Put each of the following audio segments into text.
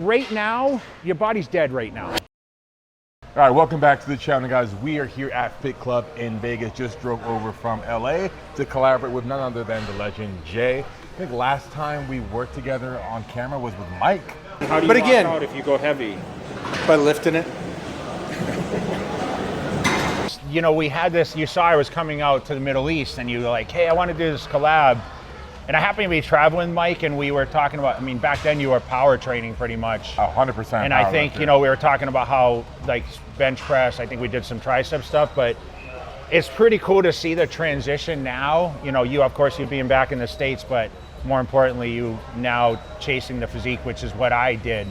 right now, your body's dead right now. All right, welcome back to the channel, guys. We are here at Fit Club in Vegas. Just drove over from LA to collaborate with none other than the legend Jay. I think last time we worked together on camera was with Mike. How do you walk out if you go heavy? By lifting it. You know, we had this, you saw I was coming out to the Middle East and you were like, hey, I want to do this collab. And I happened to be traveling with Mike and we were talking about, I mean, back then you were power training pretty much. 100%. And I think, you know, we were talking about how like bench press, I think we did some tricep stuff, but it's pretty cool to see the transition now. You know, you, of course, you being back in the States, but more importantly, you now chasing the physique, which is what I did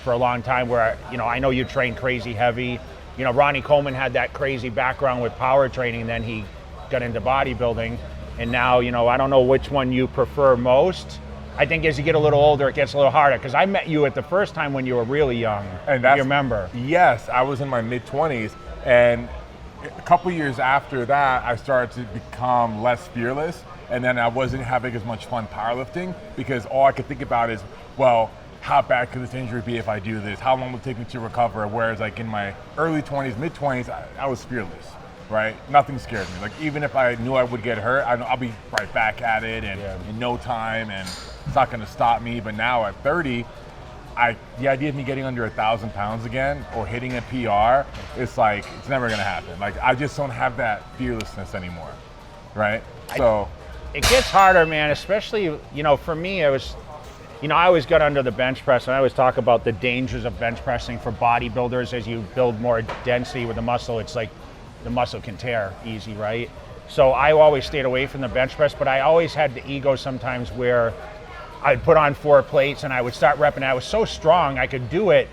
for a long time where, you know, I know you train crazy heavy. You know, Ronnie Coleman had that crazy background with power training, then he got into bodybuilding. And now, you know, I don't know which one you prefer most. I think as you get a little older, it gets a little harder because I met you at the first time when you were really young. And that's, you remember? Yes, I was in my mid-20s. And a couple years after that, I started to become less fearless. And then I wasn't having as much fun powerlifting because all I could think about is, well, how bad could this injury be if I do this? How long will it take me to recover? Whereas like in my early 20s, mid-20s, I was fearless. Right? Nothing scared me. Like even if I knew I would get hurt, I'll be right back at it and in no time, and it's not going to stop me. But now at 30, the idea of me getting under 1,000 pounds again or hitting a PR, it's like, it's never going to happen. Like I just don't have that fearlessness anymore, right? So it gets harder, man, especially, you know, for me, it was, you know, I always got under the bench press and I always talk about the dangers of bench pressing for bodybuilders. As you build more density with the muscle, it's like, the muscle can tear easy, right? So I always stayed away from the bench press, but I always had the ego sometimes where I'd put on 4 plates and I would start repping. I was so strong, I could do it,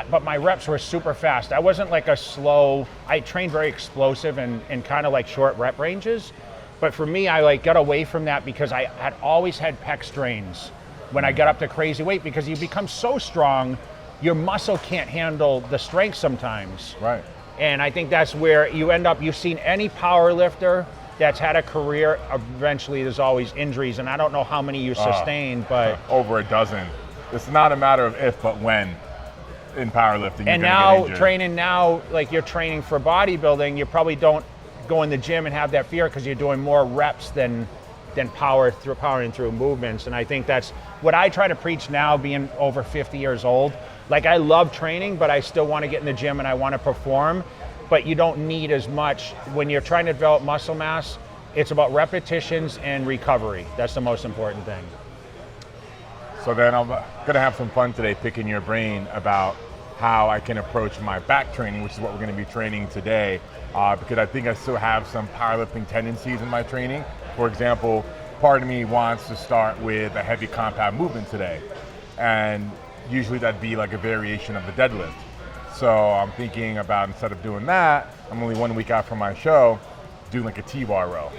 but my reps were super fast. I wasn't like a slow, I trained very explosive and kind of like short rep ranges. But for me, I like got away from that because I had always had pec strains when I got up to crazy weight because you become so strong, your muscle can't handle the strength sometimes. Right. And I think that's where you end up, you've seen any power lifter that's had a career, eventually there's always injuries, and I don't know how many you sustained, but... Over a dozen. It's not a matter of if, but when in powerlifting. And now, training now, like you're training for bodybuilding, you probably don't go in the gym and have that fear because you're doing more reps than powering through movements. And I think that's what I try to preach now, being over 50 years old. Like I love training, but I still want to get in the gym and I want to perform, but you don't need as much. When you're trying to develop muscle mass, it's about repetitions and recovery. That's the most important thing. So then I'm gonna have some fun today picking your brain about how I can approach my back training, which is what we're gonna be training today, because I think I still have some powerlifting tendencies in my training. For example, part of me wants to start with a heavy compound movement today. And usually that'd be like a variation of the deadlift. So I'm thinking about, instead of doing that, I'm only 1 week out from my show, doing like a T-bar row,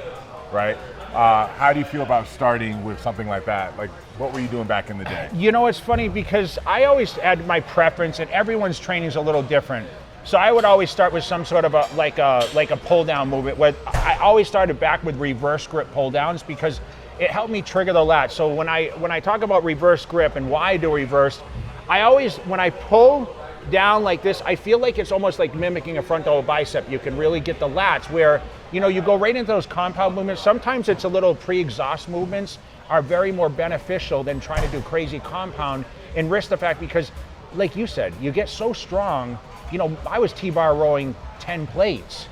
right? How do you feel about starting with something like that? Like, what were you doing back in the day? You know, it's funny because I always had my preference, and everyone's training is a little different. So I would always start with some sort of like a pull down movement. I always started back with reverse grip pull downs because it helped me trigger the lat. So when I talk about reverse grip and why I do reverse, I always, when I pull down like this, I feel like it's almost like mimicking a frontal bicep. You can really get the lats where, you know, you go right into those compound movements. Sometimes it's a little pre-exhaust movements are very more beneficial than trying to do crazy compound and risk the fact because, like you said, you get so strong. You know, I was T-bar rowing 10 plates.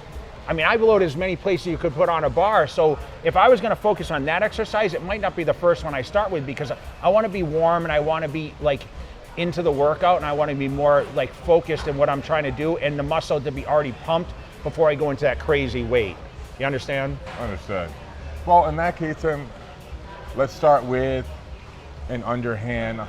I mean, I've loaded as many plates as you could put on a bar. So if I was gonna focus on that exercise, it might not be the first one I start with because I wanna be warm and I wanna be like into the workout and I wanna be more like focused in what I'm trying to do and the muscle to be already pumped before I go into that crazy weight. You understand? Understood. Well, in that case, let's start with an underhand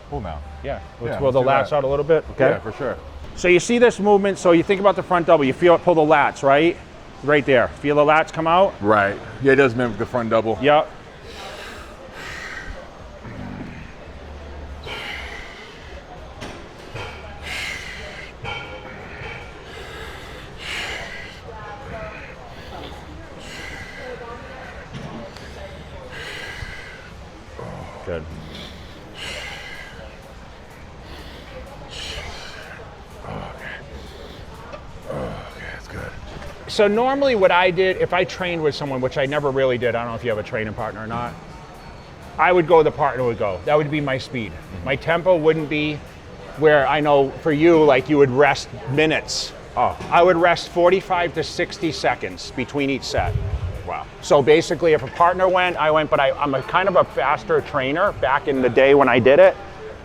pull down. Yeah, let's pull the lats out a little bit. Okay. Yeah, for sure. So you see this movement, so you think about the front double, you feel it pull the lats, right? Right there. Feel the lats come out? Right. Yeah, it does mimic the front double. Yep. Good. So normally what I did, if I trained with someone, which I never really did, I don't know if you have a training partner or not, I would go, the partner would go. That would be my speed. My tempo wouldn't be where I know for you, like you would rest minutes. Oh, I would rest 45 to 60 seconds between each set. wow. So basically if a partner went, I went, but I'm a kind of a faster trainer back in the day when I did it.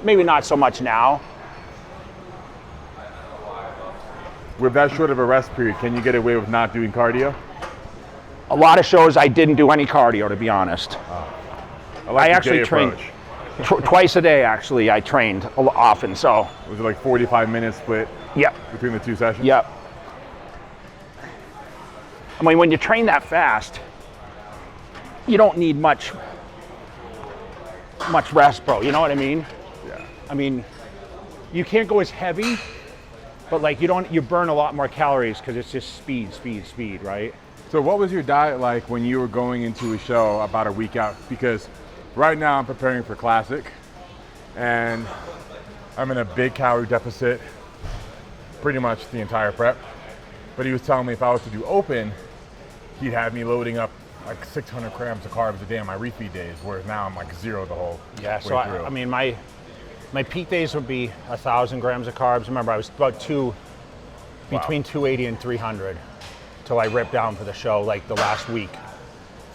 Maybe not so much now. With that short of a rest period, can you get away with not doing cardio? A lot of shows I didn't do any cardio, to be honest. I like I the actually J trained approach. twice a day, actually. I trained often, so. Was it like 45 minutes split Yep, between the two sessions? yep. I mean, when you train that fast, you don't need much rest, bro. You know what I mean? Yeah. I mean, you can't go as heavy, but like you burn a lot more calories because it's just speed, right? So what was your diet like when you were going into a show about a week out? Because right now I'm preparing for Classic and I'm in a big calorie deficit pretty much the entire prep. But he was telling me if I was to do open, he'd have me loading up like 600 grams of carbs a day on my refeed days, whereas now I'm like 0 the whole Yeah, way so through. I mean, my peak days would be 1,000 grams of carbs. Remember, I was about between 280 and 300 till I ripped down for the show like the last week.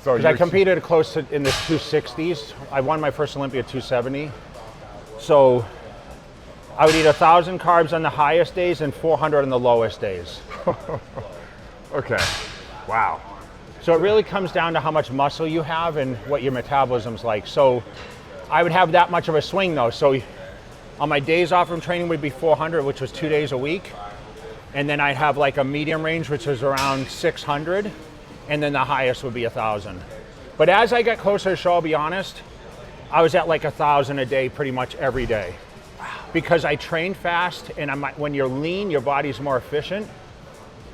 So Because I competed close to in the 260s. I won my first Olympia at 270. So I would eat 1,000 carbs on the highest days and 400 on the lowest days. Okay. Wow. So it really comes down to how much muscle you have and what your metabolism's like. So I would have that much of a swing though. So on my days off from training would be 400, which was 2 days a week. And then I'd have like a medium range, which was around 600. And then the highest would be 1,000. But as I got closer to the show, I'll be honest, I was at like 1,000 a day pretty much every day. Because I trained fast and when you're lean, your body's more efficient.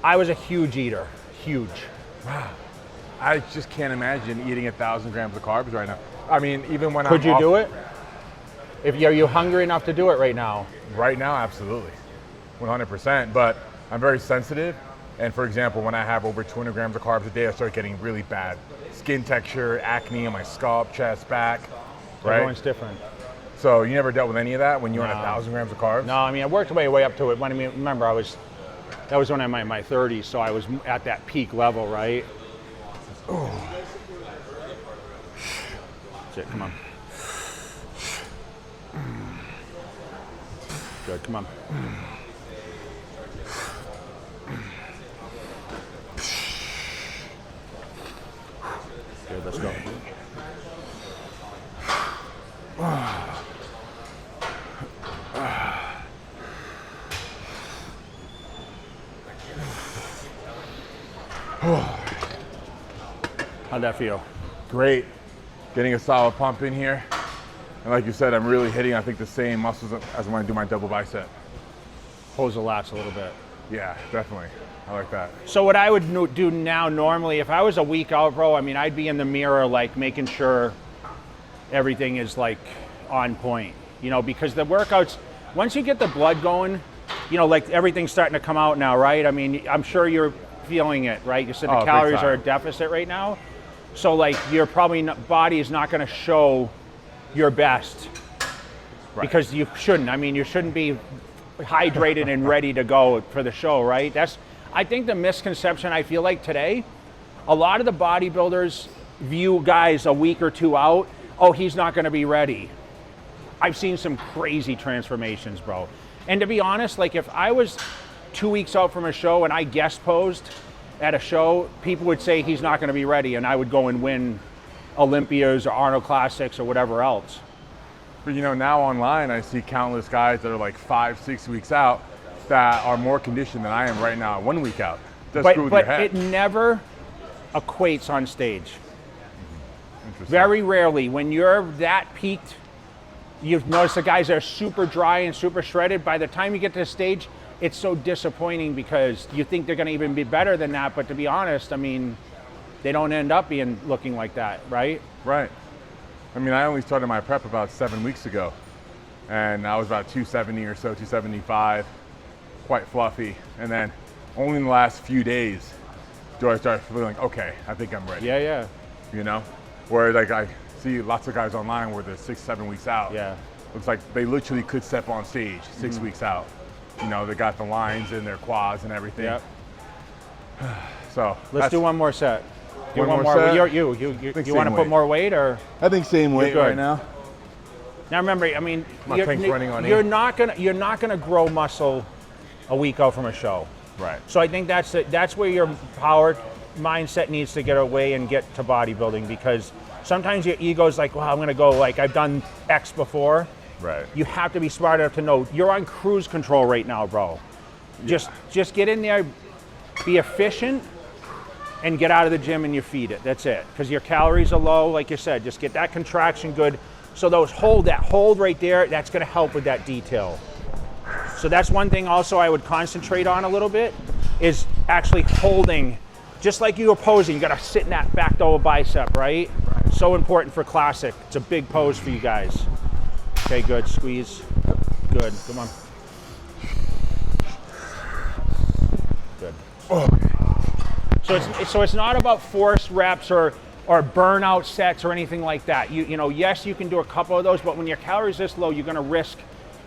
I was a huge eater, huge. Wow. I just can't imagine eating 1,000 grams of carbs right now. I mean, even when Could you do it? Are you hungry enough to do it right now? Right now, absolutely, 100%. But I'm very sensitive. And for example, when I have over 200 grams of carbs a day, I start getting really bad skin texture, acne on my scalp, chest, back, right? Everyone's different. So you never dealt with any of that when you were on No. 1,000 grams of carbs? No, I mean, I worked my way up to it. Remember, that was when I'm in my 30s, so I was at that peak level, right? Oh. That's it, come on. Good, come on. Good, let's go. How'd that feel? Great. Getting a solid pump in here. And like you said, I'm really hitting, I think, the same muscles as when I do my double bicep. Holds the lats a little bit. Yeah, definitely. I like that. So what I would do now normally, if I was a week out, bro, I mean, I'd be in the mirror, like making sure everything is like on point, you know, because the workouts, once you get the blood going, you know, like everything's starting to come out now, right? I mean, I'm sure you're feeling it, right? You said the big calories time. are a deficit right now. So like your body is not going to show your best because you shouldn't. I mean, you shouldn't be hydrated and ready to go for the show, right? I think the misconception I feel like today, a lot of the bodybuilders view guys a week or two out, oh, he's not going to be ready. I've seen some crazy transformations, bro. And to be honest, like if I was 2 weeks out from a show and I guest posed at a show, people would say he's not going to be ready, and I would go and win Olympias or Arnold Classics or whatever else. But you know, now online I see countless guys that are like 5-6 weeks out that are more conditioned than I am right now 1 week out. That's screw with your But head. it never equates on stage. Interesting. Very rarely. When you're that peaked, you've noticed the guys that are super dry and super shredded. By the time you get to the stage, it's so disappointing because you think they're going to even be better than that. But to be honest, I mean, they don't end up looking like that, right? Right. I mean, I only started my prep about 7 weeks ago, and I was about 270 or so, 275, quite fluffy. And then only in the last few days do I start feeling, okay, I think I'm ready? Yeah. You know? Where like I see lots of guys online where they're 6-7 weeks out. Yeah. Looks like they literally could step on stage 6 weeks out. You know, they got the lines in their quads and everything. Yep. So Let's do one more set. Do One one more more. set? You Think want to same put weight. more weight or? I think same weight good. right now. Now remember, I mean, My tank's running on you're E. not gonna grow muscle a week out from a show. Right. So I think that's where your power mindset needs to get away and get to bodybuilding, because sometimes your ego's like, well, I'm gonna go like I've done X before. Right. You have to be smart enough to know you're on cruise control right now, bro. Just get in there, be efficient, and get out of the gym and you feed it. That's it. Because your calories are low, like you said. Just get that contraction good. So that hold right there, that's gonna help with that detail. So that's one thing also I would concentrate on a little bit, is actually holding. Just like you were posing, you gotta sit in that back double bicep, right? So important for classic. It's a big pose for you guys. Okay, good, squeeze. Good, come on. Good. So it's not about forced reps or burnout sets or anything like that. You know, yes, you can do a couple of those, but when your calories this low, you're gonna risk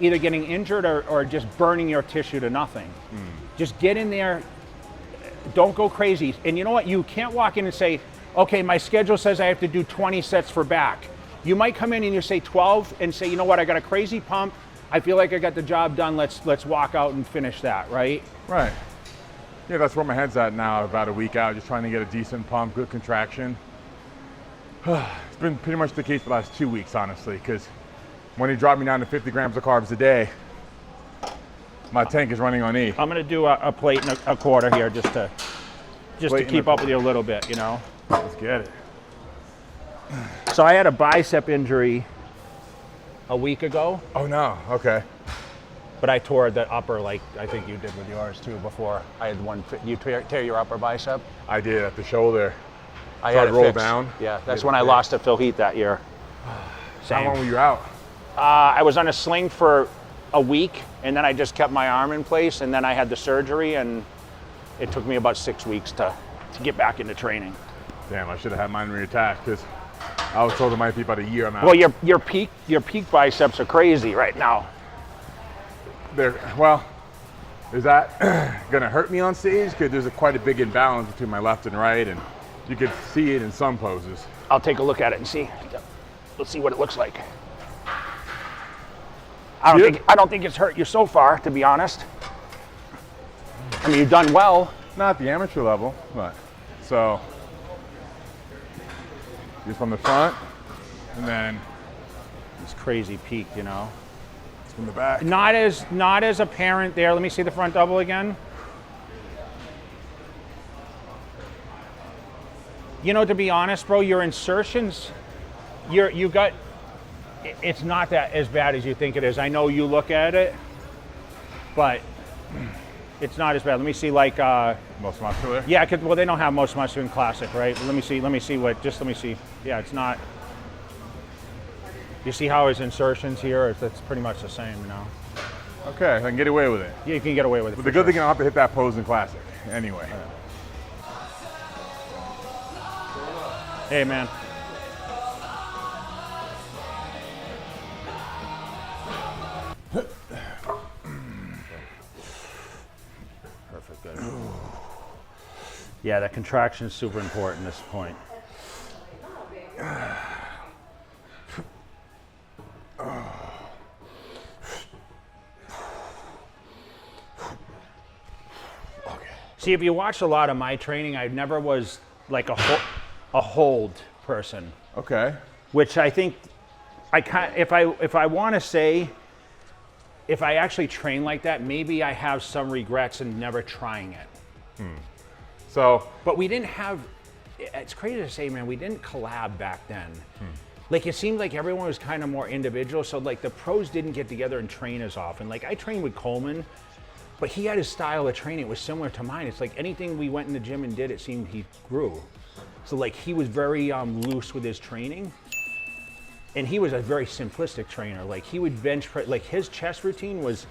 either getting injured or just burning your tissue to nothing. Just get in there, don't go crazy. And you know what, you can't walk in and say, okay, my schedule says I have to do 20 sets for back. You might come in and you say 12 and say, you know what, I got a crazy pump, I feel like I got the job done, let's walk out and finish that, right? Right. Yeah, that's where my head's at now, about a week out, just trying to get a decent pump, good contraction. It's been pretty much the case for the last 2 weeks, honestly, because when he dropped me down to 50 grams of carbs a day, my tank is running on E. I'm gonna do a plate and a quarter here just to keep up with you a little bit, you know? Let's get it. So I had a bicep injury a week ago, Oh no, okay. but I tore the upper, like I think you did with yours too before. I had one, you tear your upper bicep? I did at the shoulder. I So had I it rolled fixed. down? Yeah, that's Did when it I fit? lost to Phil Heath that year. How long were you out? I was on a sling for a week, and then I just kept my arm in place, and then I had the surgery, and it took me about 6 weeks to get back into training. Damn, I should have had mine reattached, because I was told it might be about a year I'm out. Well, your peak biceps are crazy right now. Well, is that gonna hurt me on stage? Because there's quite a big imbalance between my left and right, and you could see it in some poses. I'll take a look at it and see. Let's see what it looks like. I don't think it's hurt you so far, to be honest. I mean, you've done well. Not at the amateur level, but so just from the front, and then It's crazy peak, you know. from the back. Not as apparent there. Let me see the front double again. You know, to be honest, bro, your insertions, it's not that as bad as you think it is. I know you look at it, but it's not as bad. Let me see, like, Most muscular. yeah, well, they don't have most muscular in classic, right? Let me see let me see. Yeah, it's not. You see how his insertions here? It's pretty much the same, you know. Okay, I can get away with it. Yeah, you can get away with it. But for the good sure. thing, I don't have to hit that pose in classic anyway. Hey, man. Perfect, good. Yeah, that contraction is super important at this point. See, if you watch a lot of my training, I never was like a hold person, Okay. which I think if I want to say, if I actually train like that, maybe I have some regrets in never trying it. So But we didn't have. It's crazy to say, man. We didn't collab back then. Like it seemed like everyone was kind of more individual. So like the pros didn't get together and train as often. Like I trained with Coleman, but he had his style of training. It was similar to mine. It's like anything we went in the gym and did, it seemed he grew. So like he was very loose with his training, and he was a very simplistic trainer. Like he would bench press. Like his chest routine was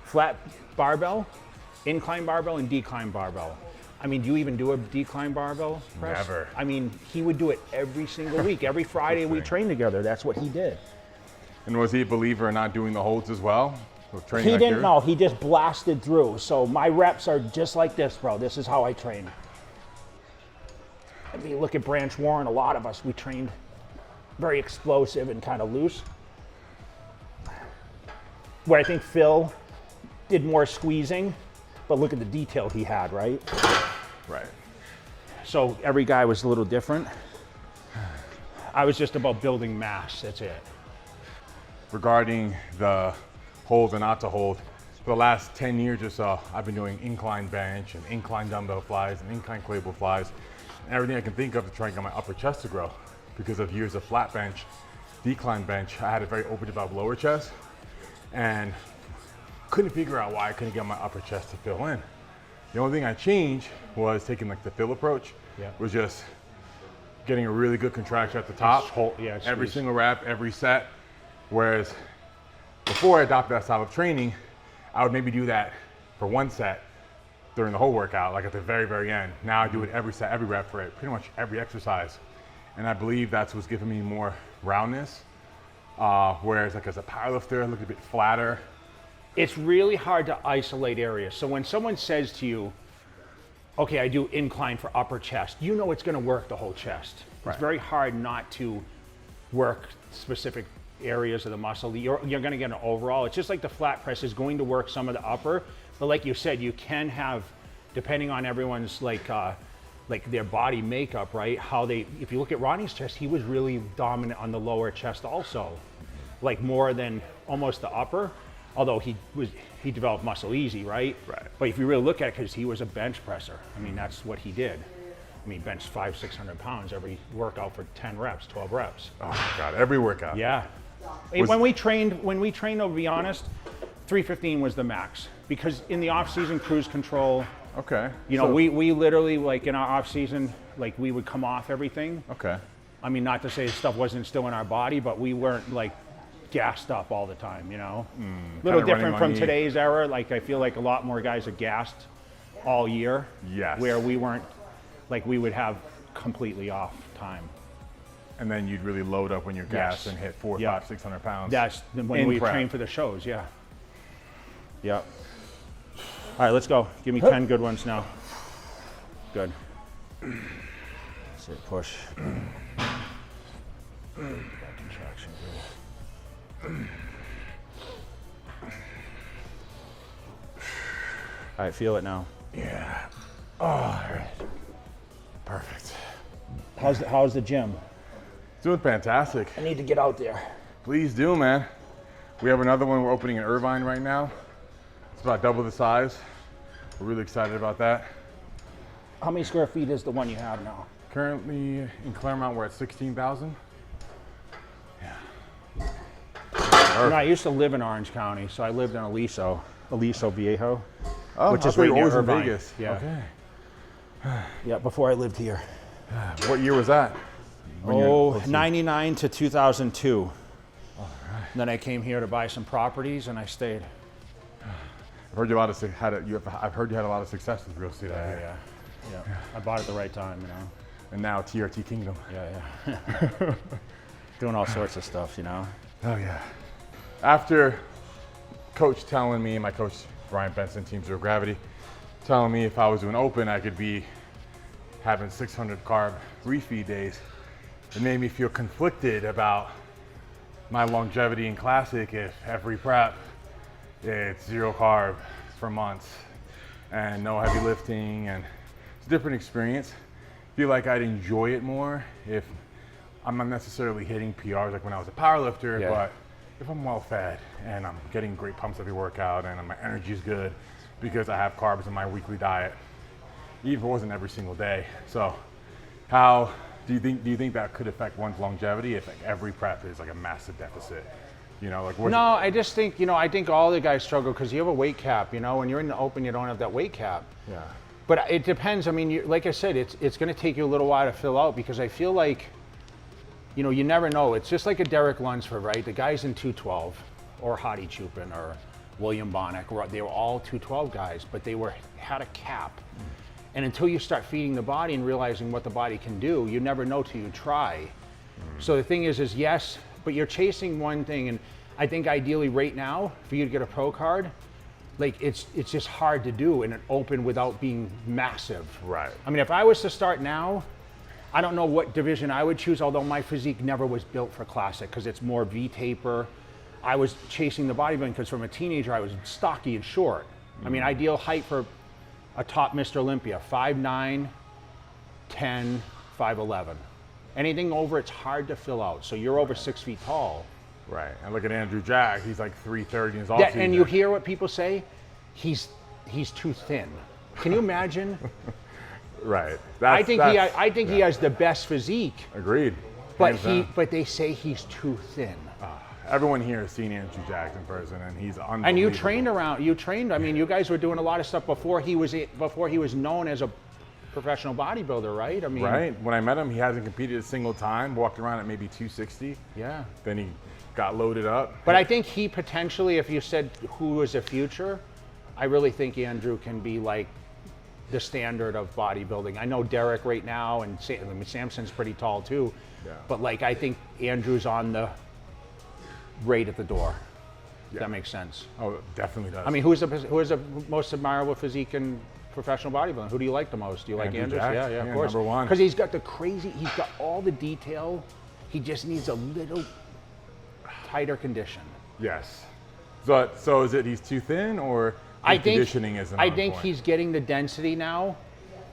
flat barbell, incline barbell, and decline barbell. I mean, do you even do a decline barbell press? Never. I mean, he would do it every single week. Every Friday we trained together. That's what he did. And was he a believer in not doing the holds as well? With training He like didn't yours? know. He just blasted through. So my reps are just like this, bro. This is how I train. I mean, look at Branch Warren. A lot of us, we trained very explosive and kind of loose. Where I think Phil did more squeezing, but look at the detail he had, right? Right. So every guy was a little different. I was just about building mass. That's it. Regarding the hold and not to hold, for the last 10 years or so, I've been doing incline bench and incline dumbbell flies and incline cable flies, and everything I can think of to try and get my upper chest to grow. Because of years of flat bench, decline bench, I had a very overdeveloped lower chest, and couldn't figure out why I couldn't get my upper chest to fill in. The only thing I changed was taking like the fill approach, was just getting a really good contraction at the top, every squeeze. single rep, every set. Whereas before I adopted that style of training, I would maybe do that for one set during the whole workout, like at the very, very end. Now I do it every set, every rep for it, pretty much every exercise. And I believe that's what's giving me more roundness. Whereas like as a powerlifter, I look a bit flatter. It's really hard to isolate areas. So when someone says to you, okay, I do incline for upper chest, you know it's going to work the whole chest. Right. It's very hard not to work specific areas of the muscle. You're going to get an overall. It's just like the flat press is going to work some of the upper, but like you said, you can have, depending on everyone's like their body makeup, right? How they, if you look at Ronnie's chest, he was really dominant on the lower chest also, like more than almost the upper. Although he developed muscle easy, right? Right. But if you really look at it, because he was a bench presser, I mean, that's what he did. I mean, benched 500-600 pounds every workout for 10 reps, 12 reps. Oh my God, every workout. Yeah. When we trained, to be honest, 315 was the max. Because in the off season, cruise control, Okay. you know, we literally, like in our off season, like we would come off everything. Okay. I mean, not to say stuff wasn't still in our body, but we weren't like gassed up all the time, you know? Little kinda different running from on E. today's era. Like I feel like a lot more guys are gassed all year. Yes. Where we weren't, like we would have completely off time. And then you'd really load up when you're gassed and hit 400, 500, 600 pounds. That's when in we prep. train for the shows, yeah. Yeah. All right, let's go. Give me 10 good ones now. Good. That's it, push. Back contraction, good. All right, feel it now. Yeah. Oh, all right. Perfect. How's the gym? Doing fantastic. I need to get out there. Please do, man. We have another one we're opening in Irvine right now. It's about double the size. We're really excited about that. How many square feet is the one you have now? Currently in Claremont, we're at 16,000. You know, I used to live in Orange County, so I lived in Aliso Viejo, which is right near always in Irvine. Vegas. Yeah. Okay. Yeah, before I lived here. What year was that? When you're- Oh, let's see. 99 to 2002. All right. Then I came here to buy some properties, and I stayed. I've heard you I've heard you had a lot of success with real estate out here. Yeah. I bought it at the right time, you know. And now TRT Kingdom. Yeah. Doing all sorts of stuff, you know. Oh yeah. After coach telling me, my coach Brian Benson, Team Zero Gravity, telling me if I was doing open, I could be having 600 carb refeed days, it made me feel conflicted about my longevity in classic if every prep it's 0 carb for months and no heavy lifting, and it's a different experience. I feel like I'd enjoy it more if I'm not necessarily hitting PRs like when I was a powerlifter, but if I'm well fed and I'm getting great pumps every workout and my energy is good because I have carbs in my weekly diet, even if it wasn't every single day. So how do you think that could affect one's longevity if like every prep is like a massive deficit? You know, like No, I just think, you know, I think all the guys struggle because you have a weight cap, you know. When you're in the open, you don't have that weight cap. Yeah. But it depends. I mean, like I said, it's going to take you a little while to fill out because I feel like, you know, you never know. It's just like a Derek Lunsford, right? The guys in 212 or Hadi Chupin or William Bonnick, they were all 212 guys, but they had a cap. And until you start feeding the body and realizing what the body can do, you never know till you try. So the thing is yes, but you're chasing one thing, and I think ideally right now, for you to get a pro card, like it's just hard to do in an open without being massive. Right. I mean, if I was to start now, I don't know what division I would choose, although my physique never was built for classic because it's more V-taper. I was chasing the bodybuilding because from a teenager I was stocky and short. I mean, ideal height for a top Mr. Olympia, 5'9", 10, 5'11". Anything over it's hard to fill out. So you're over 6 feet tall. Right. And look at Andrew Jack. He's like 330 in his off Yeah, season. and you hear what people say, he's too thin. Can you imagine? Right. I think he has the best physique, Agreed. but Hands down. but they say he's too thin. Everyone here has seen Andrew Jack in person, and he's unbelievable. And you trained. I mean, you guys were doing a lot of stuff before he was known as a professional bodybuilder, right? I mean, Right. When I met him, he hasn't competed a single time. Walked around at maybe 260. Yeah. Then he got loaded up. But I think he potentially, if you said who is a future, I really think Andrew can be like the standard of bodybuilding. I know Derek right now, and Samson's pretty tall too. Yeah. But like, I think Andrew's on the right at the door. If that makes sense. Oh, it definitely does. I mean, who is the most admirable physique in professional bodybuilding? Who do you like the most? Do you like Andrew Andrews? Jack. Yeah, Yeah, of course. number one. Because he's got all the detail. He just needs a little tighter condition. yes. So is it he's too thin, or conditioning isn't I on think point? he's getting the density now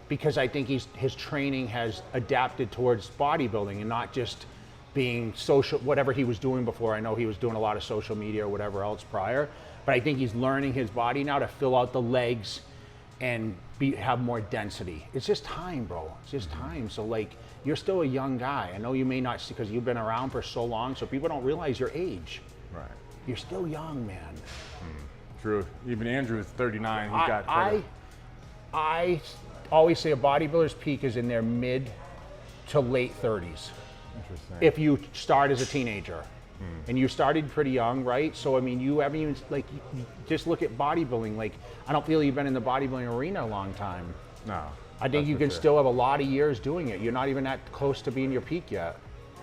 because I think his training has adapted towards bodybuilding and not just being social, whatever he was doing before. I know he was doing a lot of social media or whatever else prior, but I think he's learning his body now to fill out the legs and have more density. It's just time, bro. It's just time. So like, you're still a young guy. I know you may not see because you've been around for so long, so people don't realize your age. Right. You're still young, man. True. Even Andrew is 39. He's got quite a- I always say a bodybuilder's peak is in their mid to late 30s. Interesting. If you start as a teenager. And you started pretty young, right? So, I mean, you haven't even, like, just look at bodybuilding. Like, I don't feel you've been in the bodybuilding arena a long time. No. I think you can still have a lot of years doing it. You're not even that close to being your peak yet.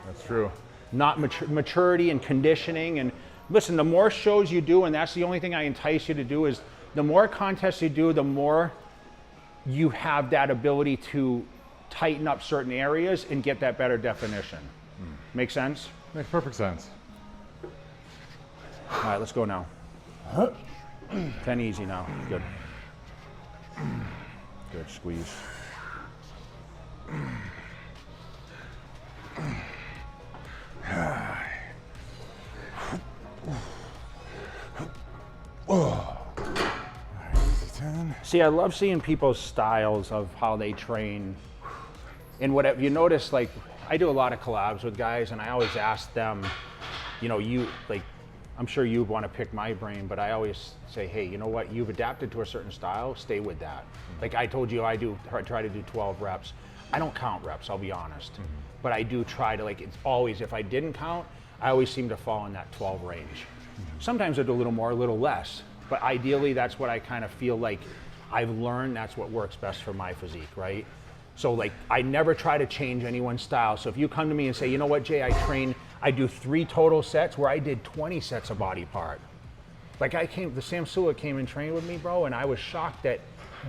That's true. Not maturity and conditioning. And listen, the more shows you do, and that's the only thing I entice you to do, is the more contests you do, the more you have that ability to tighten up certain areas and get that better definition. Make sense? Makes perfect sense. All right, let's go now. 10 easy now. Good. Good squeeze. See, I love seeing people's styles of how they train. And whatever you notice, like I do a lot of collabs with guys, and I always ask them, you know, I'm sure you want to pick my brain, but I always say, hey, you know what? You've adapted to a certain style, stay with that. Like I told you, I try to do 12 reps. I don't count reps, I'll be honest. But I do try to, like, it's always, if I didn't count, I always seem to fall in that 12 range. Sometimes I do a little more, a little less. But ideally, that's what I kind of feel like I've learned that's what works best for my physique, right? So like, I never try to change anyone's style. So if you come to me and say, you know what, Jay, I do 3 total sets where I did 20 sets of body part. Like the Sam Sula came and trained with me, bro, and I was shocked that,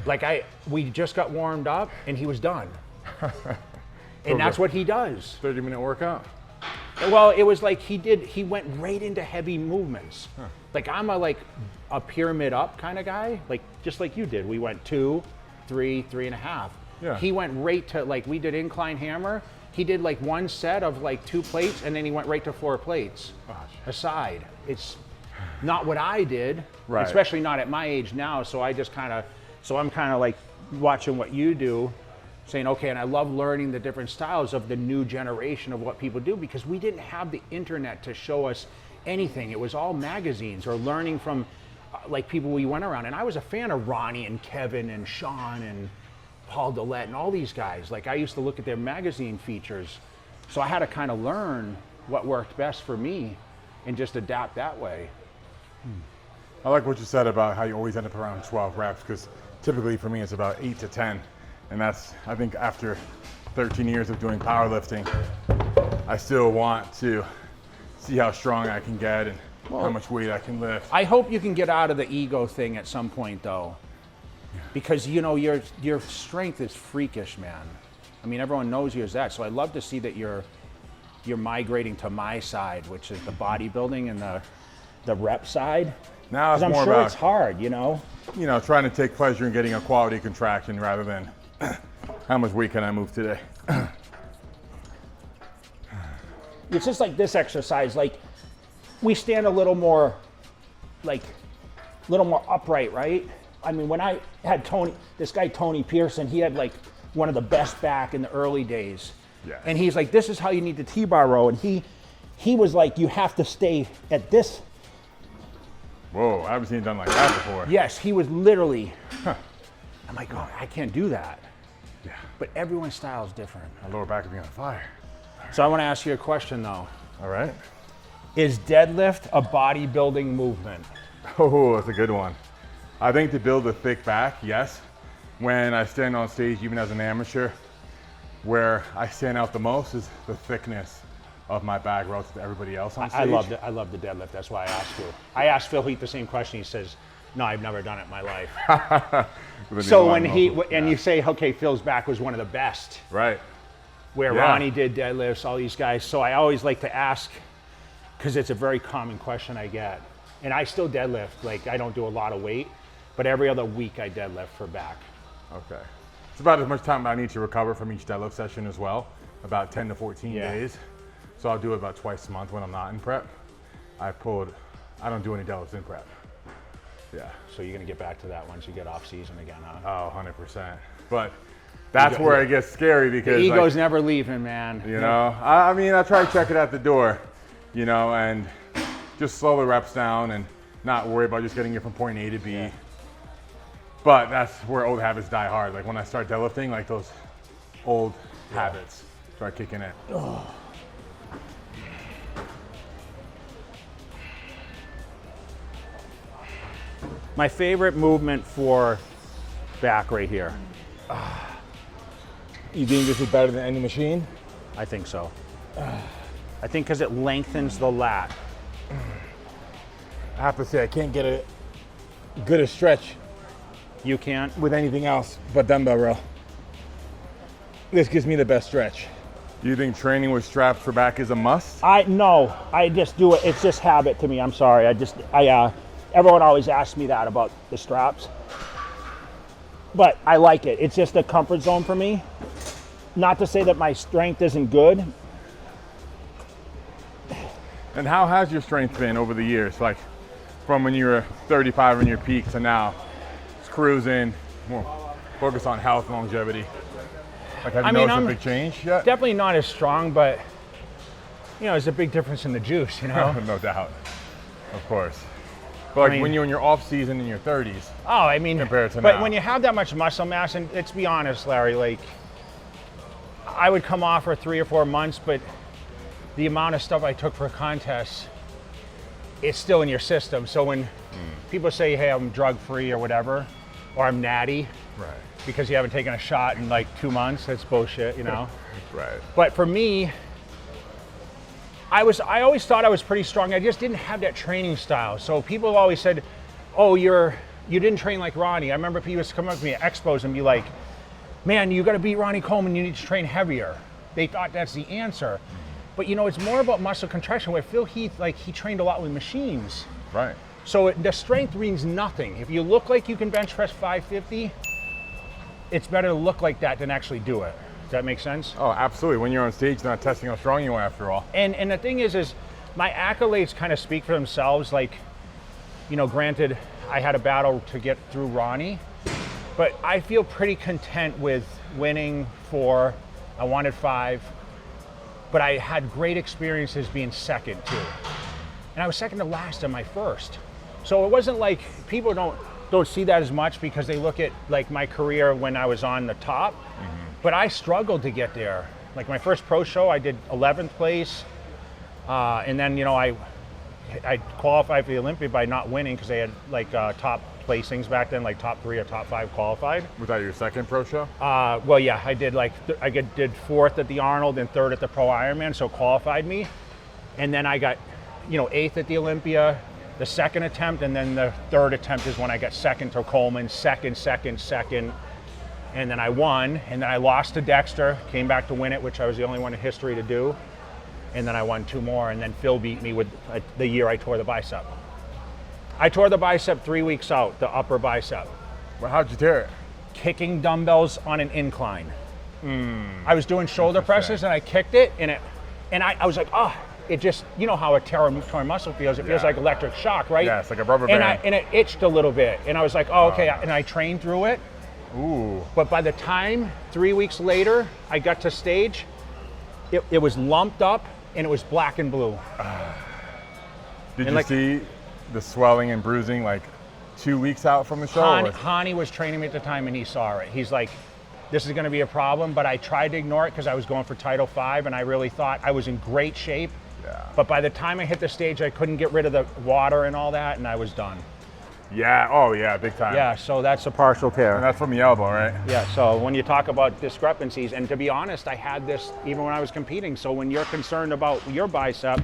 like we just got warmed up and he was done. And that's what he does. 30-minute workout? Well, it was like he went right into heavy movements. Like I'm a pyramid up kind of guy, like just like you did. We went 2, 3, 3.5. Yeah. He went right to, like, we did incline hammer. He did like 1 set of like 2 plates, and then he went right to 4 plates aside. It's not what I did, Right. especially not at my age now. So I'm kind of like watching what you do, saying, okay, and I love learning the different styles of the new generation of what people do, because we didn't have the internet to show us anything. It was all magazines or learning from like people we went around. And I was a fan of Ronnie and Kevin and Sean and Paul Dillette and all these guys. Like I used to look at their magazine features. So I had to kind of learn what worked best for me and just adapt that way. I like what you said about how you always end up around 12 reps, because typically for me it's about 8 to 10. And that's, I think after 13 years of doing powerlifting, I still want to see how strong I can get and how much weight I can lift. I hope you can get out of the ego thing at some point, though, because you know your strength is freakish, man. I mean, everyone knows you as that. So I love to see that you're migrating to my side, which is the bodybuilding and the rep side. Now it's I'm more sure about it's hard, you know. You know, trying to take pleasure in getting a quality contraction rather than how much weight can I move today. It's just like this exercise. Like we stand a little more, upright, right? I mean, when I had this guy Tony Pearson, he had like one of the best back in the early days. Yes. And he's like, this is how you need to T-bar row. And he was like, you have to stay at this. Whoa, I haven't seen it done like that before. Yes, he was literally, I'm like, oh, I can't do that. Yeah. But everyone's style is different. My lower back is on fire. So I want to ask you a question though. All right. Is deadlift a bodybuilding movement? Oh, that's a good one. I think to build a thick back, yes. When I stand on stage, even as an amateur, where I stand out the most is the thickness of my back relative to everybody else on stage. I love the deadlift. That's why I asked you. I asked Phil Heath the same question. He says, no, I've never done it in my life. So when you say, okay, Phil's back was one of the best. Right. Where Ronnie did deadlifts, all these guys. So I always like to ask, because it's a very common question I get. And I still deadlift. Like, I don't do a lot of weight, but every other week I deadlift for back. Okay. It's about as much time I need to recover from each deadlift session as well, about 10 to 14 days. So I'll do it about twice a month when I'm not in prep. I don't do any deadlifts in prep. Yeah. So you're going to get back to that once you get off season again, huh? Oh, 100%. But that's where it gets scary because the ego's never leaving, man. You know, I mean, I try to check it at the door, you know, and just slow the reps down and not worry about just getting it from point A to B. Yeah. But that's where old habits die hard. Like when I start deadlifting, like those old habits start kicking in. Oh. My favorite movement for back right here. You think this is better than any machine? I think so. I think because it lengthens the lat. I have to say, I can't get a good a stretch. You can't? With anything else but dumbbell row. This gives me the best stretch. Do you think training with straps for back is a must? No, I just do it. It's just habit to me. I'm sorry. Everyone always asks me that about the straps. But I like it. It's just a comfort zone for me. Not to say that my strength isn't good. And how has your strength been over the years? Like from when you were 35 in your peak to now? It's cruising, more focus on health and longevity. Like have you noticed a big change yet? Definitely not as strong, but you know, there's a big difference in the juice, you know? No doubt, of course. But like when you're in your off season in your 30s. Oh, I mean, compared to but now. When you have that much muscle mass, and let's be honest, Larry, like I would come off for 3 or 4 months, but the amount of stuff I took for contests, it's still in your system. So when people say, hey, I'm drug free or whatever, or I'm natty, right, because you haven't taken a shot in like 2 months, that's bullshit, you know? Right. But for me, I always thought I was pretty strong. I just didn't have that training style. So people always said, oh, you didn't train like Ronnie. I remember people used to come up to me at expos and be like, man, you got to beat Ronnie Coleman. You need to train heavier. They thought that's the answer. But you know, it's more about muscle contraction. Where Phil Heath, like he trained a lot with machines. Right. So the strength means nothing. If you look like you can bench press 550, it's better to look like that than actually do it. Does that make sense? Oh, absolutely. When you're on stage, you're not testing how strong you are after all. And the thing is my accolades kind of speak for themselves. Like, you know, granted, I had a battle to get through Ronnie, but I feel pretty content with winning 4. I wanted 5, but I had great experiences being second too. And I was second to last in my first. So it wasn't like people don't see that as much because they look at like my career when I was on the top. But I struggled to get there. Like my first pro show, I did 11th place. And then, you know, I I qualified for the Olympia by not winning because they had like top placings back then, like top 3 or top 5 qualified. Was that your second pro show? Well, yeah, I did did 4th at the Arnold and 3rd at the Pro Ironman, so qualified me. And then I got, 8th at the Olympia, the second attempt, and then the 3rd attempt is when I got 2nd to Coleman, second, and then I won, and then I lost to Dexter, came back to win it, which I was the only one in history to do. And then I won 2 more, and then Phil beat me with the year I tore the bicep. I tore the bicep 3 weeks out, the upper bicep. Well, how'd you tear it? Kicking dumbbells on an incline. I was doing shoulder presses, and I kicked it, and I was like, it just, how a torn muscle feels. It feels like electric shock, right? Yeah, it's like a rubber band. And it itched a little bit, and I was like, okay, and I trained through it. Ooh. But by the time 3 weeks later I got to stage, it was lumped up and it was black and blue. Did you see the swelling and bruising like 2 weeks out from the show? Hani was training me at the time and he saw it. He's like, this is going to be a problem, but I tried to ignore it because I was going for Title V and I really thought I was in great shape. Yeah. But by the time I hit the stage, I couldn't get rid of the water and all that, and I was done. Yeah, oh yeah, big time. Yeah, so that's a partial tear. And that's from the elbow, right? Yeah, so when you talk about discrepancies, and to be honest, I had this even when I was competing, so when you're concerned about your bicep,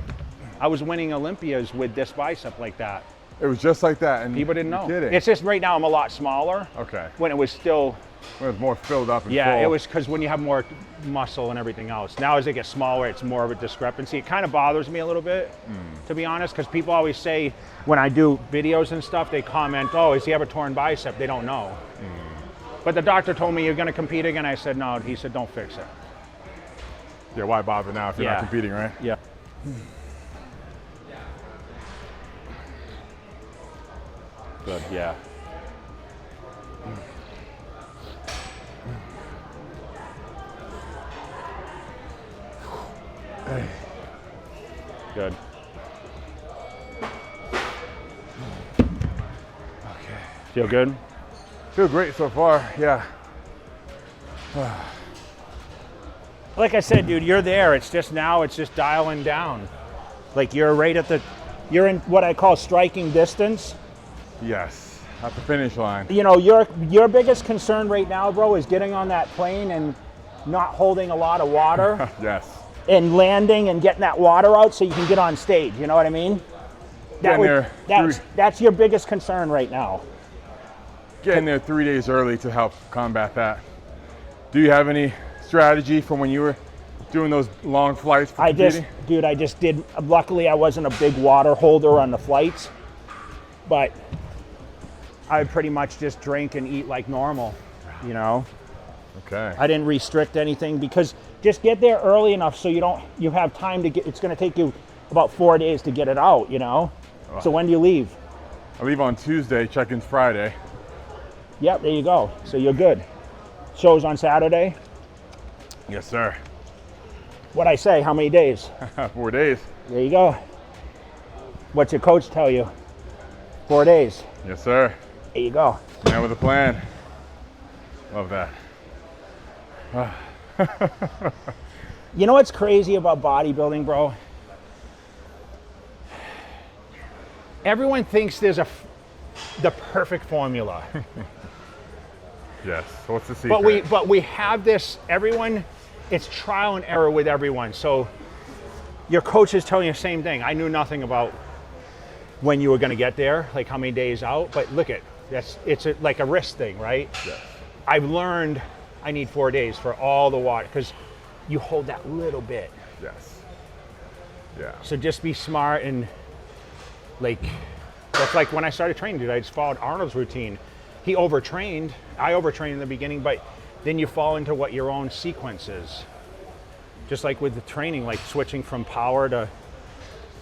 I was winning Olympias with this bicep like that. It was just like that, and people didn't know. Kidding. It's just right now I'm a lot smaller. Okay. When it was still... When it was more filled up and yeah, full. it was because when you have more muscle and everything else. Now as they get smaller, it's more of a discrepancy. It kind of bothers me a little bit, to be honest, because people always say, when I do videos and stuff, they comment, oh, does he have a torn bicep? They don't know. But the doctor told me, you're going to compete again? I said, no. He said, don't fix it. Yeah, why bother now if you're not competing, right? Yeah. Good, yeah. Good. Okay. Feel good? Feel great so far, yeah. Like I said, dude, you're there. It's just now, it's just dialing down. Like you're right at you're in what I call striking distance. Yes, at the finish line. Your biggest concern right now, bro, is getting on that plane and not holding a lot of water. Yes. And landing and getting that water out so you can get on stage, you know what I mean? That's your biggest concern right now. Getting there 3 days early to help combat that. Do you have any strategy from when you were doing those long flights for competing? I just did, luckily I wasn't a big water holder on the flights, but I would pretty much just drink and eat like normal, Okay. I didn't restrict anything because just get there early enough so you have time to get, it's going to take you about 4 days to get it out, So when do you leave? I leave on Tuesday, check-in's Friday. Yep, there you go. So you're good. Show's on Saturday? Yes, sir. What'd I say? How many days? 4 days. There you go. What's your coach tell you? 4 days. Yes, sir. There you go. Man with a plan. Love that. You know what's crazy about bodybuilding, bro? Everyone thinks there's the perfect formula. Yes. So what's the secret? But we have this. It's trial and error with everyone. So your coach is telling you the same thing. I knew nothing about when you were going to get there, like how many days out. But look it's like a risk thing, right? Yes. I've learned I need 4 days for all the water because you hold that little bit. Yes. Yeah. So just be smart and that's like when I started training, dude, I just followed Arnold's routine. He overtrained. I overtrained in the beginning, but then you fall into what your own sequence is. Just like with the training, like switching from power to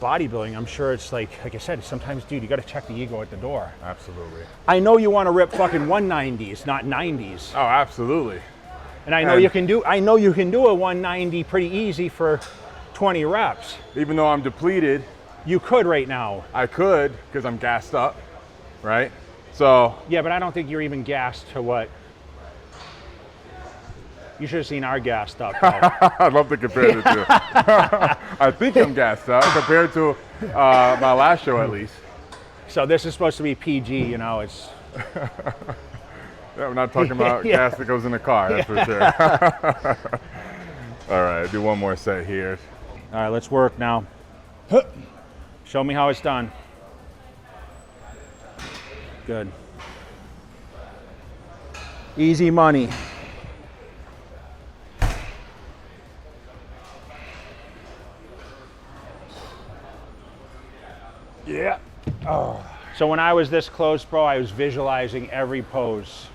bodybuilding, I'm sure it's like I said, sometimes, dude, you got to check the ego at the door. Absolutely. I know you want to rip fucking 190s, not 90s. Oh, absolutely. And I know you can do a 190 pretty easy for 20 reps. Even though I'm depleted, you could right now. I could because I'm gassed up, right? So yeah, but I don't think you're even gassed to what. You should have seen our gassed up. I'd love to compare the two. I think I'm gassed up compared to my last show, at least. So this is supposed to be PG, you know, it's... Yeah, we're not talking about Yeah. gas that goes in the car, that's for sure. All right, do one more set here. All right, let's work now. Show me how it's done. Good. Easy money. Yeah. So when I was this close, bro, I was visualizing every pose.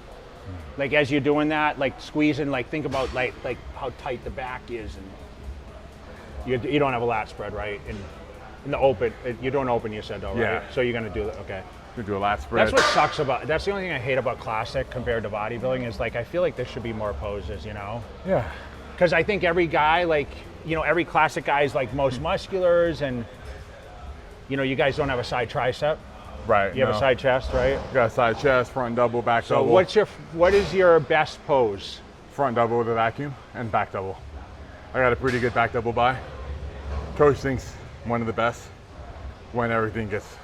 Like as you're doing that, like squeezing, like think about like how tight the back is, and you don't have a lat spread, right? In the open, you don't open, you said though, right? Yeah. So you're gonna do that, okay. We do a lat spread. That's what sucks about, that's the only thing I hate about classic compared to bodybuilding is like, I feel like there should be more poses, you know? Yeah. Because I think every guy, like, you know, every classic guy is like most musculars, and, you know, you guys don't have a side tricep. Right. You have a side chest, right? Got a side chest, front double, back So double. what is your best pose? Front double with a vacuum and back double. I got a pretty good back double by. Coach thinks one of the best when everything gets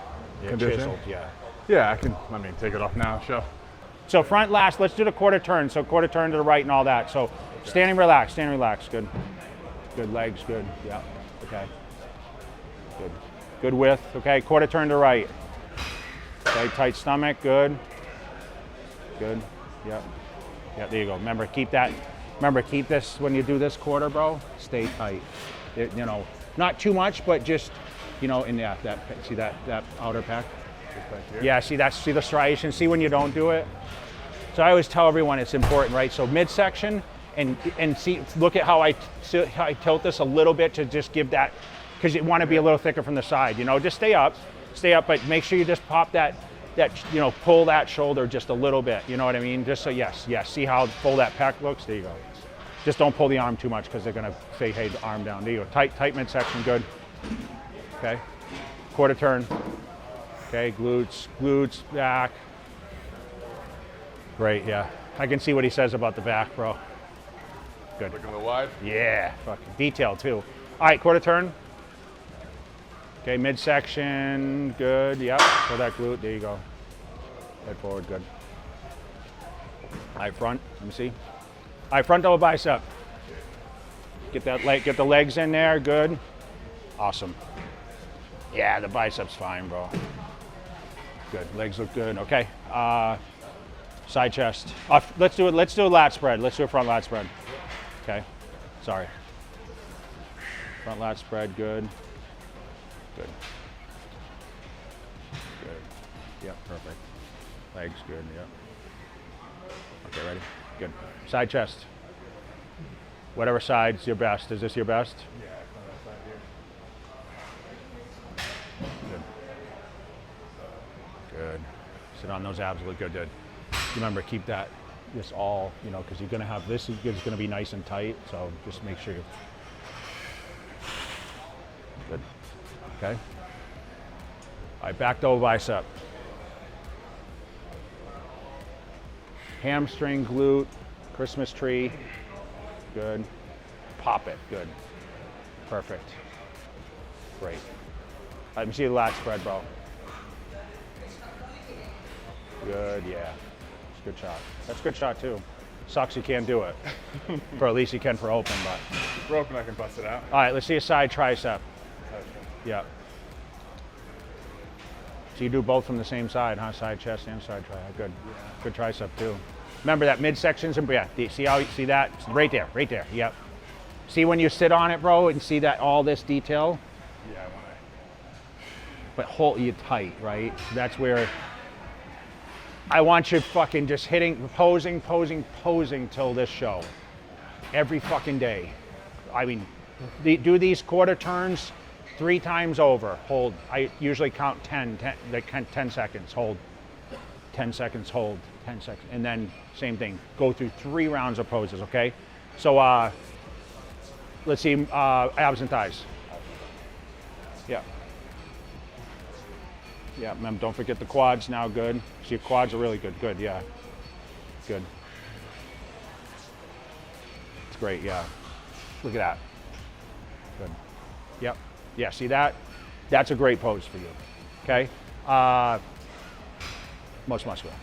conditioned. Chiseled, yeah. Yeah, I can, let me take it off now, show. So front last, let's do the quarter turn. So quarter turn to the right and all that. So standing relaxed, good. Good legs, good, yeah, okay. Good, good width, okay. Quarter turn to right. Okay, tight stomach, good. Good, yep. Yeah, there you go. Remember, keep this, when you do this quarter, bro, stay tight. You know, not too much, but just, you know, in that see that outer pec? Yeah, see the striation, see when you don't do it? So I always tell everyone it's important, right? So midsection, and see, look at how I tilt this a little bit to just give that, because you want to be a little thicker from the side, you know, just stay up, but make sure you just pop that, you know, pull that shoulder just a little bit, you know what I mean? Just so, yes, see how full that pec looks? There you go. Just don't pull the arm too much because they're going to say, hey, the arm down. There you go, tight midsection, good. Okay, quarter turn. Okay, glutes, back. Great, yeah. I can see what he says about the back, bro. Good. Looking a little wide. Yeah, fucking detail too. All right, quarter turn. Okay, midsection, good, yep. So that glute, there you go. Head forward, good. All right, front, let me see. All right, front double bicep. Get that leg, get the legs in there, good. Awesome. Yeah, the biceps fine, bro. Good, legs look good, okay. Side chest. Let's do a lat spread. Let's do a front lat spread. Okay, sorry. Front lat spread, good. Good. Good. Yep, perfect. Legs, good, yep. Okay, ready? Good. Side chest. Whatever side's your best. Is this your best? Yeah, on that side here. Good. Good. Sit on those abs, look good. Remember, keep that, this all, you know, because you're going to have, this is going to be nice and tight, so just make sure you, good. Okay. All right, back double bicep. Hamstring, glute, Christmas tree, good. Pop it, good. Perfect. Great. Let me see the lat spread, bro. Good, yeah. It's a good shot. That's a good shot too. Sucks you can't do it. For at least you can for open, but. If we're open, I can bust it out. All right, let's see a side tricep. Yeah. So you do both from the same side, huh? Side chest and side tricep. Good. Yeah. Good tricep too. Remember that midsection's in, yeah. See how you see that? Right there. Yep. See when you sit on it, bro, and see that all this detail? Yeah, I want to. But hold you tight, right? So that's where I want you fucking just hitting, posing till this show. Every fucking day. I mean, do these quarter turns 3 times over. Hold. I usually count 10 seconds. Hold. 10 seconds, hold. 10 seconds. And then same thing. Go through 3 rounds of poses, okay? So let's see, abs and thighs. Yeah. Yeah, remember, don't forget the quads now, good. So your quads are really good, yeah. Good. It's great, yeah. Look at that. Good. Yep. Yeah, see that? That's a great pose for you. Okay? Most muscular.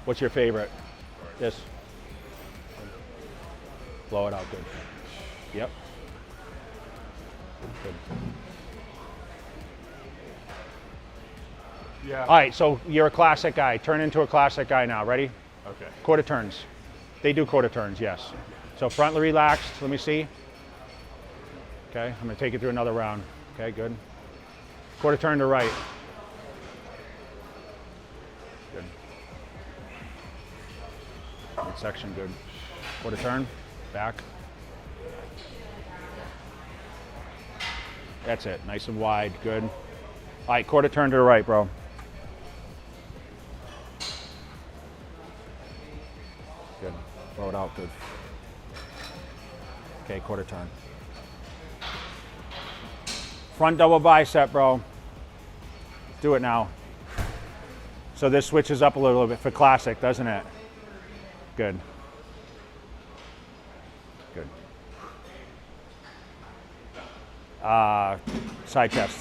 What's your favorite? This. Blow it out good. Yep. Good. Yeah. All right, so you're a classic guy. Turn into a classic guy now. Ready? Okay. Quarter turns. They do quarter turns, yes. So front relaxed. Let me see. Okay, I'm going to take you through another round. Okay, good. Quarter turn to right. Good. Midsection, good. Quarter turn, back. That's it, nice and wide, good. All right, quarter turn to the right, bro. Good, throw it out, good. Okay, quarter turn. Front double bicep, bro. Do it now. So this switches up a little bit for classic, doesn't it? Good. Good. Side chest.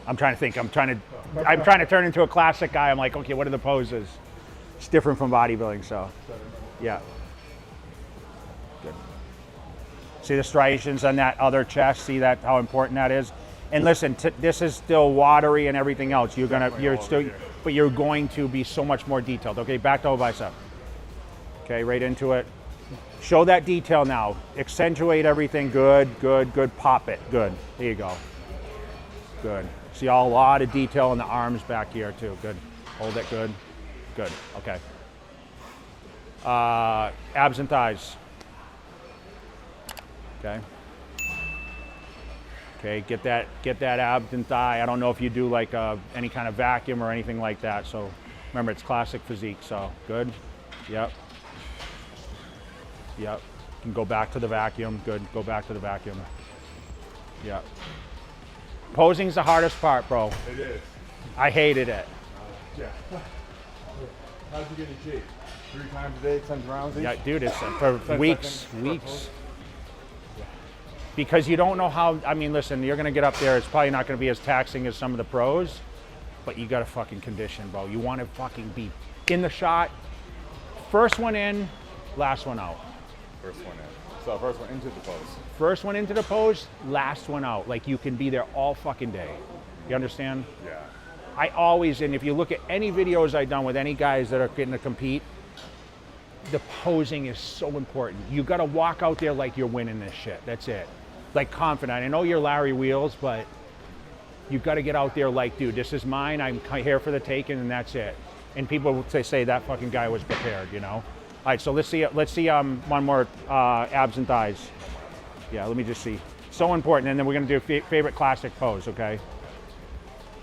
I'm trying to think. I'm trying to turn into a classic guy. I'm like, okay, what are the poses? It's different from bodybuilding, so yeah. Good. See the striations on that other chest? See that how important that is? And listen, this is still watery and everything else. But you're going to be so much more detailed. Okay, back double bicep. Okay, right into it. Show that detail now. Accentuate everything. Good, good, good. Pop it. Good. There you go. Good. See a lot of detail in the arms back here too. Good. Hold it. Good. Good. Okay. Abs and thighs. Okay. Okay, get that abs and thigh. I don't know if you do like any kind of vacuum or anything like that. So remember, it's classic physique. So good. Yep. Yep. You can go back to the vacuum. Good. Go back to the vacuum. Yep. Posing's the hardest part, bro. It is. I hated it. Yeah. How'd you get in shape? 3 times a day, 10 rounds each? Yeah, dude, it's for 10 weeks, seconds. weeks. Because you don't know how, I mean, listen, you're going to get up there. It's probably not going to be as taxing as some of the pros, but you got to fucking condition, bro. You want to fucking be in the shot. First one in, last one out. First one in. So first one into the pose. First one into the pose, last one out. Like you can be there all fucking day. You understand? Yeah. I always, and if you look at any videos I've done with any guys that are getting to compete, the posing is so important. You got to walk out there like you're winning this shit. That's it. Like confident. I know you're Larry Wheels, but you've got to get out there like, dude, this is mine. I'm here for the taking, and that's it. And people would say that fucking guy was prepared, you know. All right, so let's see one more abs and thighs. Yeah, let me just see. So important, and then we're gonna do favorite classic pose, okay?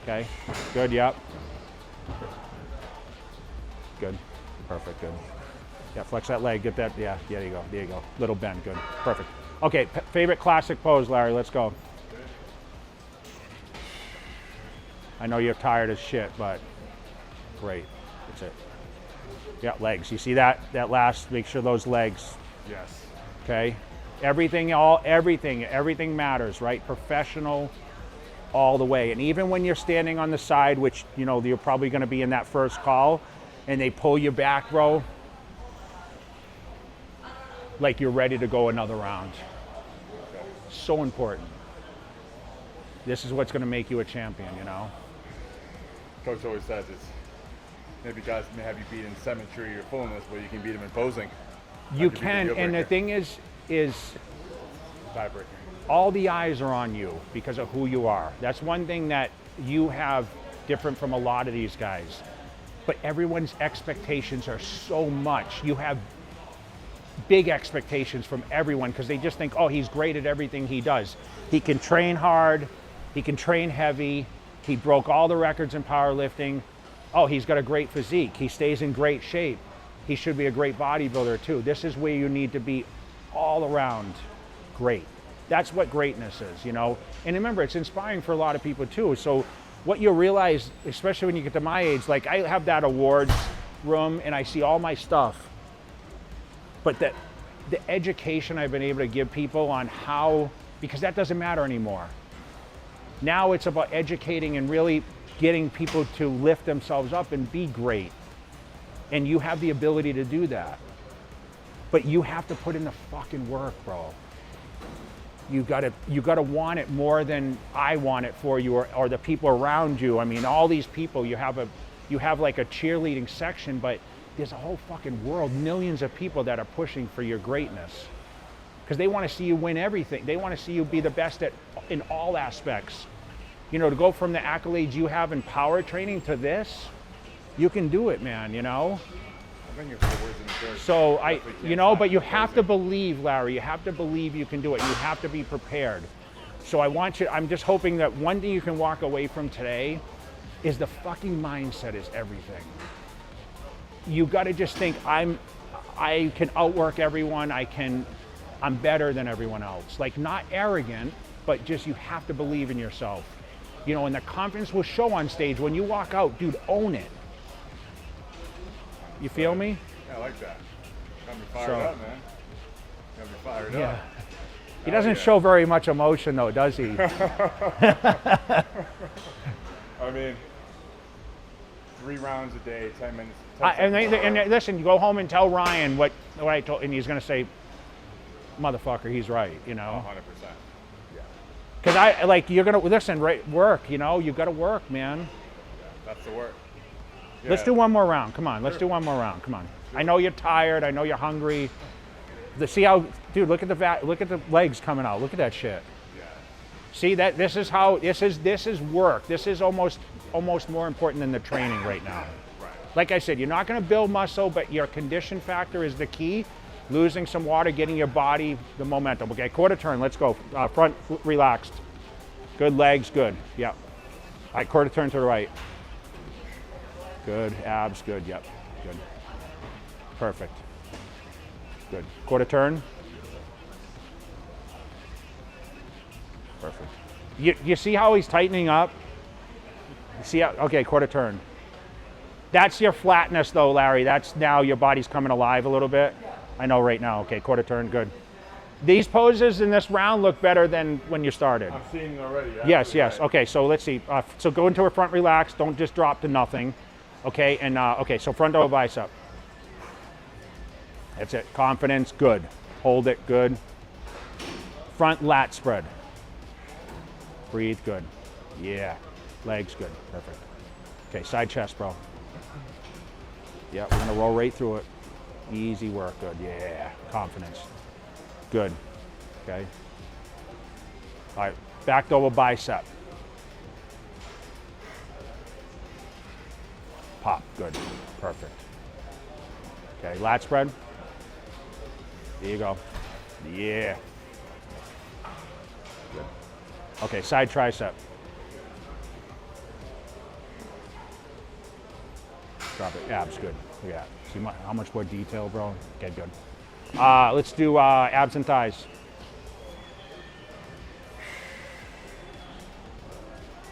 Okay, good, yep. Good, perfect, good. Yeah, flex that leg, get that, yeah, there you go. Little bend, good, perfect. Okay, favorite classic pose, Larry, let's go. I know you're tired as shit, but great, that's it. Yeah, legs, you see that last, make sure those legs. Yes. Okay, everything matters, right? Professional all the way. And even when you're standing on the side, which, you know, you're probably gonna be in that first call, and they pull you back, bro, like you're ready to go another round. So important. This is what's going to make you a champion, you know? Coach always says it's maybe guys may have you beat in symmetry or fullness, but you can beat them in posing. You can, and the thing is tiebreaker. All the eyes are on you because of who you are. That's one thing that you have different from a lot of these guys. But everyone's expectations are so much. You have big expectations from everyone because they just think, oh, he's great at everything he does. He can train hard, he can train heavy, he broke all the records in powerlifting. Oh, he's got a great physique, he stays in great shape. He should be a great bodybuilder too. This is where you need to be all around great. That's what greatness is, you know? And remember, it's inspiring for a lot of people too. So what you'll realize, especially when you get to my age, like I have that awards room and I see all my stuff. But that the education I've been able to give people on how, because that doesn't matter anymore. Now it's about educating and really getting people to lift themselves up and be great. And you have the ability to do that. But you have to put in the fucking work, bro. You gotta want it more than I want it for you, or the people around you. I mean, all these people, you have like a cheerleading section, but there's a whole fucking world, millions of people that are pushing for your greatness. Because they want to see you win everything. They want to see you be the best in all aspects. You know, to go from the accolades you have in power training to this, you can do it, man, you know? So but you have to believe, Larry, you have to believe you can do it. You have to be prepared. So I'm just hoping that one thing you can walk away from today is the fucking mindset is everything. You got to just think, I can outwork everyone. I'm better than everyone else. Like, not arrogant, but just you have to believe in yourself. You know, and the confidence will show on stage. When you walk out, dude, own it. You feel me? Yeah, I like that. Got me fired up, man. Got me fired up. He doesn't show very much emotion, though, does he? I mean, 3 rounds a day, 10 minutes. And listen, you go home and tell Ryan what I told, and he's going to say, motherfucker, he's right, you know? 100%. Yeah. Because you're going to, listen, work, you know? You got to work, man. That's the work. Yeah. Let's do one more round. Come on, let's do one more round. Come on. Sure. I know you're tired. I know you're hungry. See how, dude? Look at the legs coming out. Look at that shit. Yeah. See that? This is work. This is almost more important than the training right now. Right. Like I said, you're not going to build muscle, but your condition factor is the key. Losing some water, getting your body the momentum. Okay, quarter turn. Let's go. Front relaxed. Good legs. Good. Yep. All right, quarter turn to the right. Good, abs, good, yep, good. Perfect. Good. Quarter turn. Perfect. You see how he's tightening up? You see how, okay, quarter turn. That's your flatness though, Larry. That's now your body's coming alive a little bit. I know right now, okay, quarter turn, good. These poses in this round look better than when you started. I'm seeing it already. Yes, yes, okay, so let's see. So go into a front relax, don't just drop to nothing. Okay, and so front over bicep. That's it. Confidence, good. Hold it, good. Front lat spread. Breathe, good. Yeah. Legs, good. Perfect. Okay, side chest, bro. Yeah, we're gonna roll right through it. Easy work, good. Yeah. Confidence. Good. Okay. All right, back over bicep. Pop, good, perfect. Okay, lat spread. There you go. Yeah. Good. Okay, side tricep. Drop it, abs, good. Look at that. See how much more detail, bro? Okay, good. Let's do abs and thighs.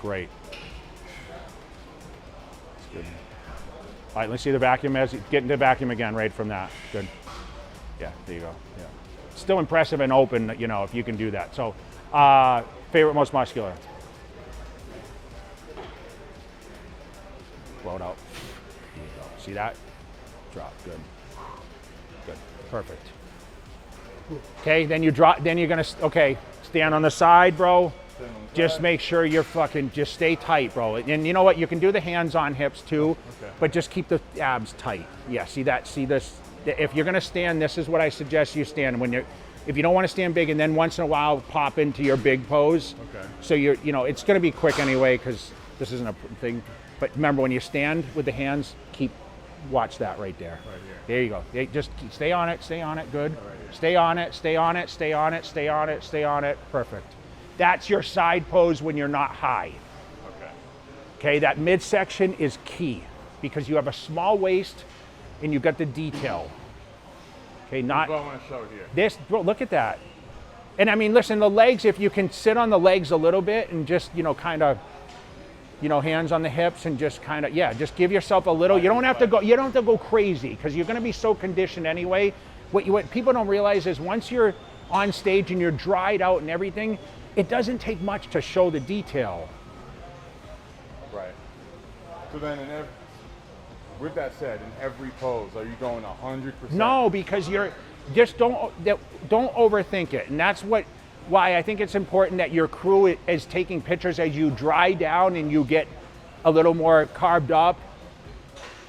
Great. That's good. All right, let's see the vacuum. Get into the vacuum again, right from that. Good. Yeah, there you go. Yeah. Still impressive and open, you know, if you can do that. So, favorite most muscular. Float out. There you go. See that? Drop. Good. Good. Perfect. Okay, then you drop. Then you're gonna. Okay, stand on the side, bro. Just make sure you're just stay tight, bro. And you know what? You can do the hands on hips too, but just keep the abs tight. Yeah, see that? See this? If you're gonna stand, this is what I suggest you stand if you don't want to stand big, and then once in a while pop into your big pose. Okay. So it's gonna be quick anyway because this isn't a thing. But remember, when you stand with the hands, watch that right there. Right here. There you go. Just stay on it. Stay on it. Good. Right, stay on it. Stay on it. Stay on it. Stay on it. Stay on it. Perfect. That's your side pose when you're not high. Okay. Okay, that midsection is key because you have a small waist and you've got the detail. Okay, not what I want to show here. This, bro, look at that. And I mean, listen, the legs, if you can sit on the legs a little bit and just, kind of, hands on the hips and just kind of, just give yourself a little. You don't have to go crazy because you're going to be so conditioned anyway what people don't realize is once you're on stage and you're dried out and everything, it doesn't take much to show the detail. Right. So then, with that said, in every pose, are you going 100%? No, because you're just don't overthink it, and that's why I think it's important that your crew is taking pictures as you dry down and you get a little more carved up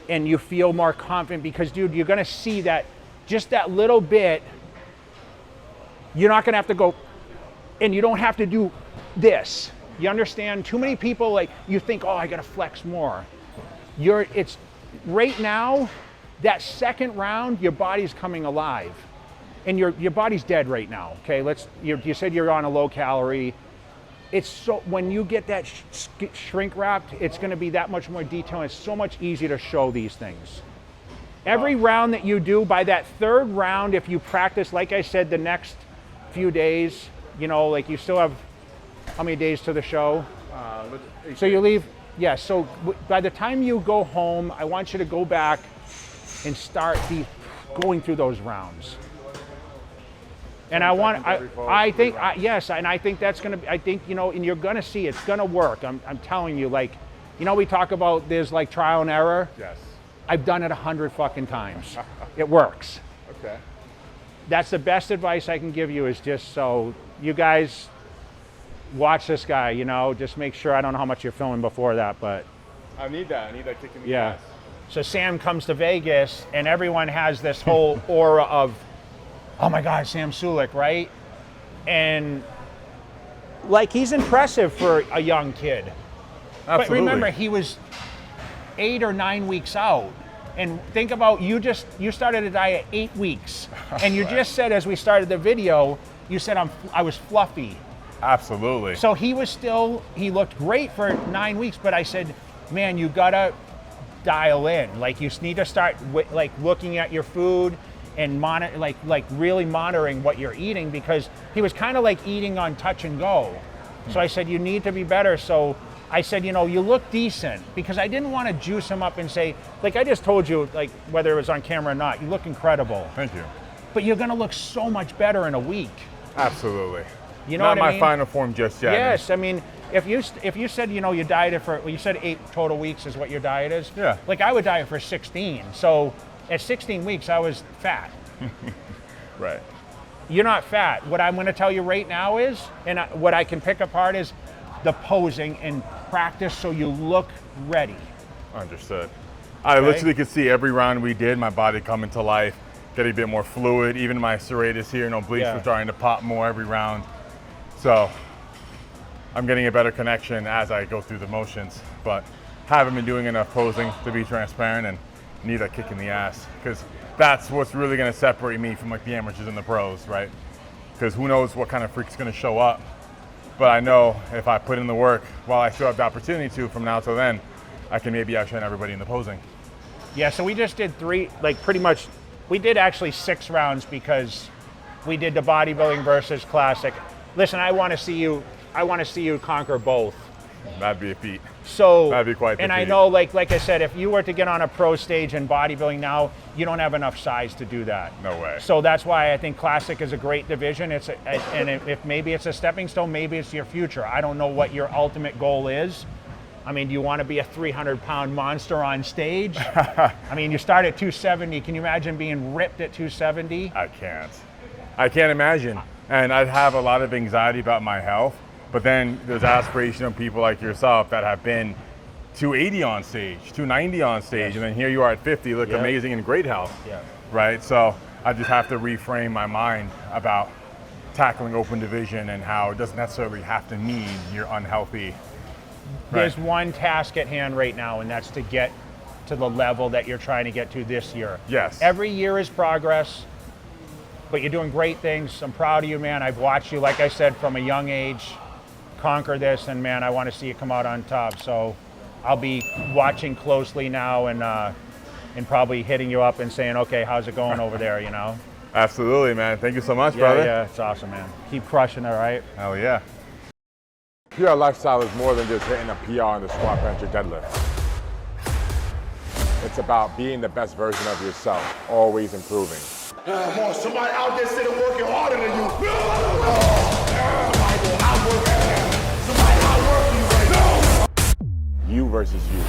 and you feel more confident, because dude, you're gonna see that just that little bit. You're not gonna have to go, and you don't have to do this. You understand? Too many people, like, you think, oh, I gotta flex more. It's right now, that second round, your body's coming alive. And your body's dead right now, okay? You said you're on a low calorie. It's so, when you get that shrink wrapped, it's gonna be that much more detailed. It's so much easier to show these things. Every round that you do, by that third round, if you practice, like I said, the next few days, you know, like you still have, how many days to the show? So you leave, yeah, so by the time you go home, I want you to go back and start going through those rounds. And I think yes, and I think that's gonna be, I think, you know, and you're gonna see it's gonna work. I'm telling you, like, you know, we talk about there's like trial and error. Yes. I've done it 100 fucking times. It works. Okay. That's the best advice I can give you, is just so you guys watch this guy, you know, just make sure, I don't know how much you're filming before that, but. I need that kick in the yeah. ass. So Sam comes to Vegas and everyone has this whole aura of, oh my God, Sam Sulek, right? And like, he's impressive for a young kid. Absolutely. But remember, he was 8 or 9 weeks out. And think about, you started a diet 8 weeks. And you just said, as we started the video, you said I was fluffy. Absolutely. So he looked great for 9 weeks, but I said, man, you gotta dial in. Like, you need to start like looking at your food and really monitoring what you're eating, because he was kind of like eating on touch and go. So I said, you need to be better. So I said, you know, you look decent, because I didn't want to juice him up and say, like I just told you, like whether it was on camera or not, you look incredible. Thank you. But you're gonna look so much better in a week. Absolutely. You know Not what I my mean? final form just yet. Yes, I mean, if you said, you know, you dieted for, well, you said 8 total weeks is what your diet is. Yeah. Like, I would diet for 16. So at 16 weeks, I was fat. Right. You're not fat. What I'm going to tell you right now is, and what I can pick apart is the posing and practice so you look ready. Understood. I literally could see every round we did, my body coming to life, getting a bit more fluid. Even my serratus here, bleach was starting to pop more every round. So I'm getting a better connection as I go through the motions, but haven't been doing enough posing to be transparent, and need a kick in the ass, because that's what's really going to separate me from like the amateurs and the pros, right? Because who knows what kind of freak's going to show up. But I know if I put in the work while I still have the opportunity to from now till then, I can maybe outshine everybody in the posing. Yeah, so we just did 3, like pretty much, we did actually 6 rounds, because we did the bodybuilding versus classic. Listen, I want to see you conquer both. That'd be a feat. So that'd be quite the and feat. I know, like I said, if you were to get on a pro stage in bodybuilding now, you don't have enough size to do that. No way. So that's why I think classic is a great division. And if maybe it's a stepping stone, maybe it's your future. I don't know what your ultimate goal is. I mean, do you want to be a 300-pound monster on stage? I mean, you start at 270. Can you imagine being ripped at 270? I can't imagine. And I'd have a lot of anxiety about my health. But then there's aspirational people like yourself that have been 280 on stage, 290 on stage, and then here you are at 50, look amazing in great health, right? So I just have to reframe my mind about tackling open division and how it doesn't necessarily have to mean you're unhealthy. There's one task at hand right now, and that's to get to the level that you're trying to get to this year. Yes. Every year is progress, but you're doing great things. I'm proud of you, man. I've watched you, like I said, from a young age, conquer this, and man, I want to see you come out on top. So I'll be watching closely now, and probably hitting you up and saying, okay, how's it going over there, you know? Absolutely, man. Thank you so much, brother. Yeah, it's awesome, man. Keep crushing it, all right? Hell yeah. PR lifestyle is more than just hitting a PR in the squat, bench, or deadlift. It's about being the best version of yourself, always improving. Come on, somebody out there sitting working harder than you. Somebody will outwork you. Somebody outwork you right now. You versus you.